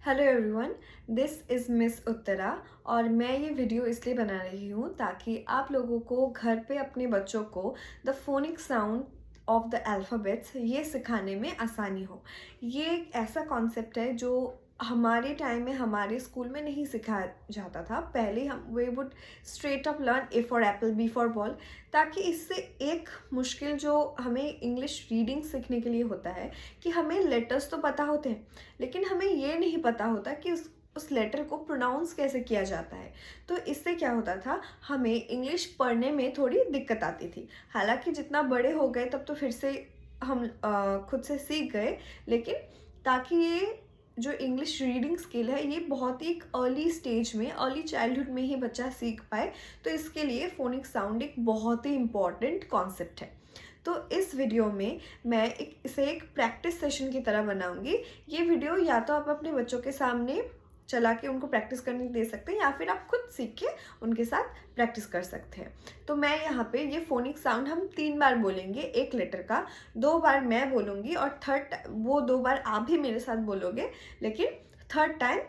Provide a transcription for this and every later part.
Hello everyone, this is miss Uttara और मैं ये वीडियो इसलिए बना रही हूँ ताकि आप लोगों को घर पे अपने बच्चों को the phonic sound of the alphabets ये सिखाने में आसानी हो। ये एक ऐसा कॉन्सेप्ट है जो हमारे टाइम में हमारे स्कूल में नहीं सिखाया जाता था। पहले हम we would straight up learn A for apple, B for ball, ताकि इससे एक मुश्किल जो हमें इंग्लिश रीडिंग सीखने के लिए होता है कि हमें लेटर्स तो पता होते हैं लेकिन हमें ये नहीं पता होता कि उस लेटर को प्रोनाउंस कैसे किया जाता है। तो इससे क्या होता था, हमें इंग्लिश पढ़ने में थोड़ी दिक्कत आती थी। हालांकि जितना बड़े हो गए तब तो फिर से हम खुद से सीख गए, लेकिन ताकि ये जो इंग्लिश रीडिंग स्किल है ये बहुत ही एक अर्ली स्टेज में, अर्ली चाइल्डहुड में ही बच्चा सीख पाए, तो इसके लिए फोनिक साउंड एक बहुत ही इम्पॉर्टेंट कॉन्सेप्ट है। तो इस वीडियो में मैं इसे एक प्रैक्टिस सेशन की तरह बनाऊंगी। ये वीडियो या तो आप अपने बच्चों के सामने चला के उनको प्रैक्टिस करने दे सकते हैं या फिर आप खुद सीख के उनके साथ प्रैक्टिस कर सकते हैं। तो मैं यहाँ पे ये फोनिक साउंड हम 3 बार बोलेंगे एक लेटर का, 2 बार मैं बोलूँगी और थर्ड वो 2 बार आप भी मेरे साथ बोलोगे, लेकिन थर्ड टाइम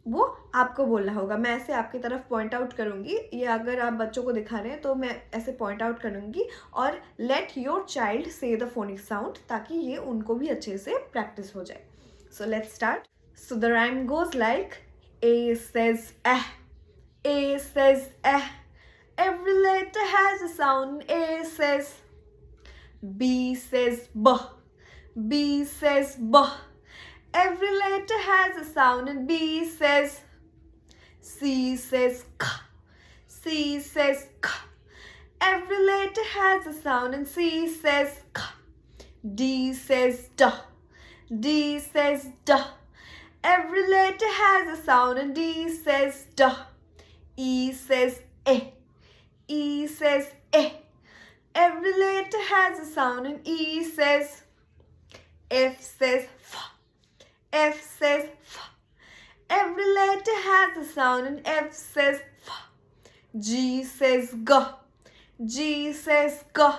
वो आपको बोलना होगा। मैं ऐसे आपकी तरफ पॉइंट आउट करूँगी, ये अगर आप बच्चों को दिखा रहे हैं तो मैं ऐसे पॉइंट आउट करूँगी और लेट योर चाइल्ड से द फोनिक साउंड, ताकि ये उनको भी अच्छे से प्रैक्टिस हो जाए। So let's start. So the rhyme goes like A says eh, A says eh. Every letter has a sound. A says, B says b, B says b. Every letter has a sound and B says, C says k, C says k. Every letter has a sound and C says k. D says d, D says d. Every letter has a sound and D says D. E says E, E says E. Every letter has a sound and E says, F says F, F says F. Every letter has a sound and F says F. G says G, G says G.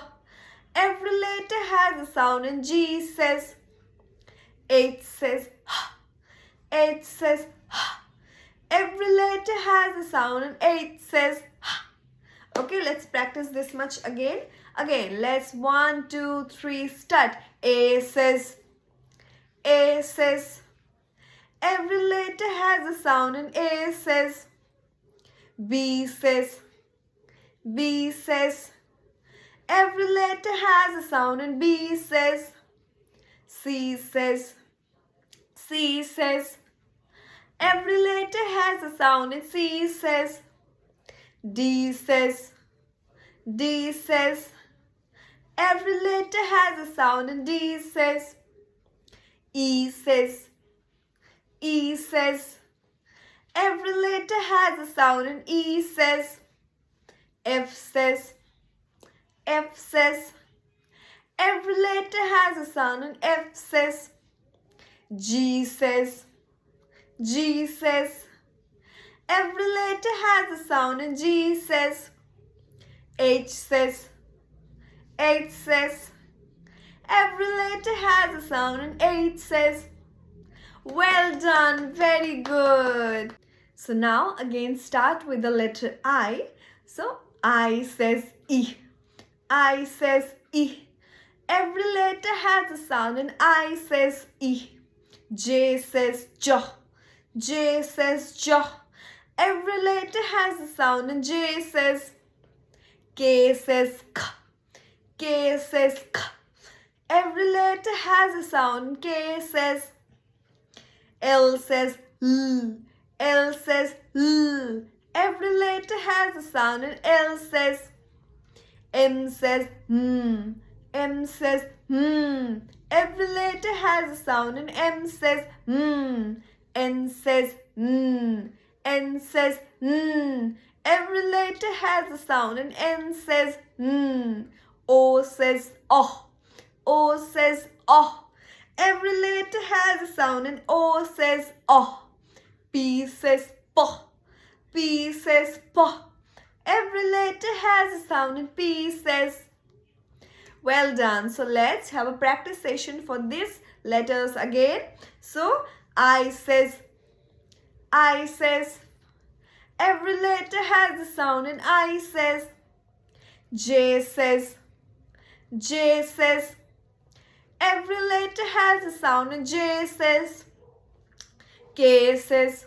Every letter has a sound and G says, H says H, H says H. Every letter has a sound and H says H. Okay, let's practice this much again. Again, let's 1, 2, 3 start. A says, A says. Every letter has a sound and A says. B says, B says. Every letter has a sound and B says. C says, C says. Every letter has a sound and C says. D says, D says. Every letter has a sound and D says. E says, E says. Every letter has a sound and E says. F says, F says. Every letter has a sound and F says. G says, G says. Every letter has a sound and G says. H says, H says. Every letter has a sound and H says. Well done, very good. So now again start with the letter I. So I says E, I says E. Every letter has a sound and I says E. J says J, J says J. Every letter has a sound and J says. K says K, K says K. Every letter has a sound and K says. L says L, L says L. Every letter has a sound and L says. M says M, M says M. Every letter has a sound and M says M. N says N, N says N. Every letter has a sound and N says N. O says O, O says O. Every letter has a sound and O says O. P says P, P says P. Every letter has a sound and P says. Well done. So let's have a practice session for these letters again. So I says I says. Every letter has a sound in I says. J says. J says. Every letter has a sound in J says. K says.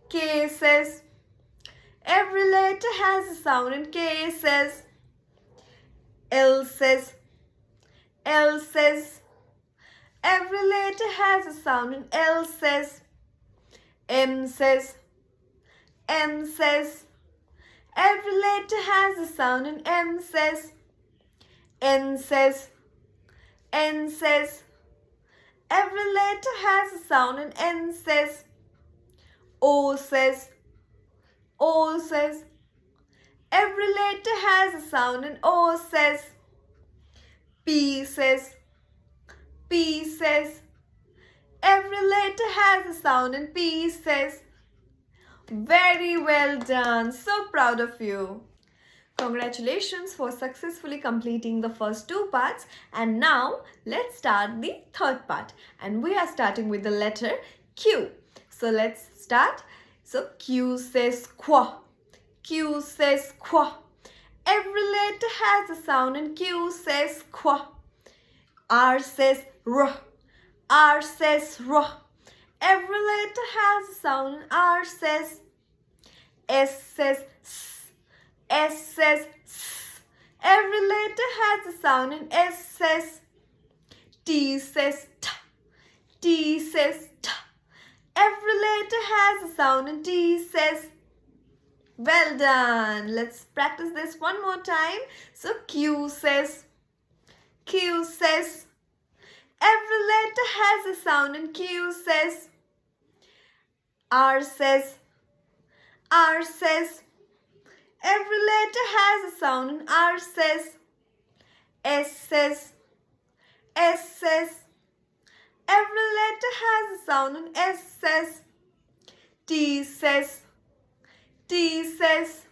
K says. Every letter has a sound in K says. L says. L says. Every letter has a sound in L says. M says. M says. Every letter has a sound in M says. N says. N says. Every letter has a sound in N says. O says. O says. Every letter has a sound in O says. P says. P says. Every letter has a sound in P says. Very well done. So proud of you. Congratulations for successfully completing the first two parts, and now let's start the third part, and we are starting with the letter Q. So let's start. So Q says qua. Q says qua. Every letter has a sound in Q says qua. R says r. R says r. Every letter has a sound in R says. S says s. S says s. Every letter has a sound in S says. T says t. T says t. Every letter has a sound in T says. Well done. Let's practice this one more time. So Q says. Q says. Every letter has a sound in Q says. R says. R says. Every letter has a sound in R says. S says. S says. Every letter has a sound in S says. T says. T says.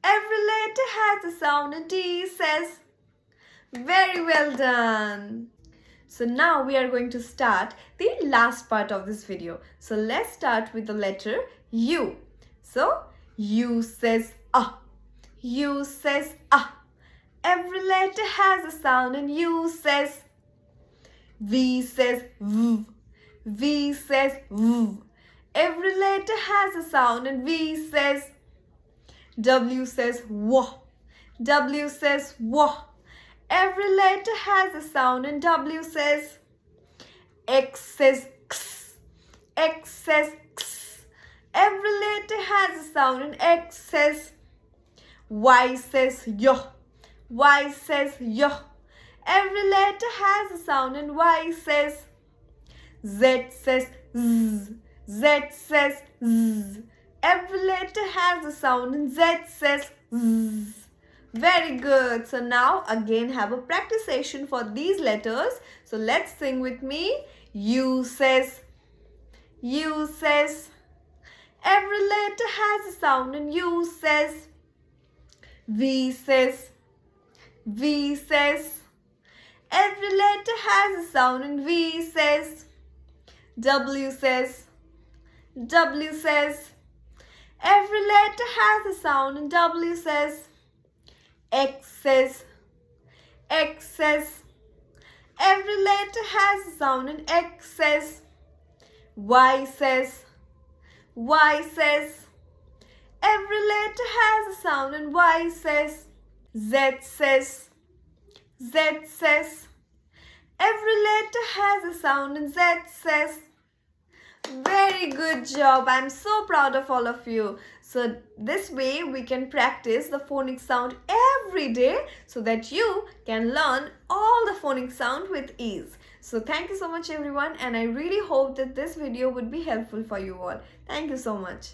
Every letter has a sound in T says. Very well done. So now we are going to start the last part of this video. So let's start with the letter U. So U says ah. U says ah. Every letter has a sound in U says. V says v. V says v. Every letter has a sound in V says. W says wa. W says wa. Every letter has a sound in W says. X says x. X says x. Every letter has a sound in X says. Y says yo. Y says yo. Every letter has a sound in Y says. Z says z. Z says z. Every letter has a sound in Z says z. Very good. So now again have a practice session for these letters. So let's sing with me. U says. U says. Every letter has a sound in U says. V says. V says. Every letter has a sound in V says. W says. W says. Every letter has a sound in W says. X says. X says. Every letter has a sound in X says. Y says. Y says. Every letter has a sound in Y says. Z says. Z says. Every letter has a sound in Z says. Very good job. I'm so proud of all of you. So this way we can practice the phonic sound every day so that you can learn all the phonic sound with ease. So thank you so much everyone, and I really hope that this video would be helpful for you all. Thank you so much.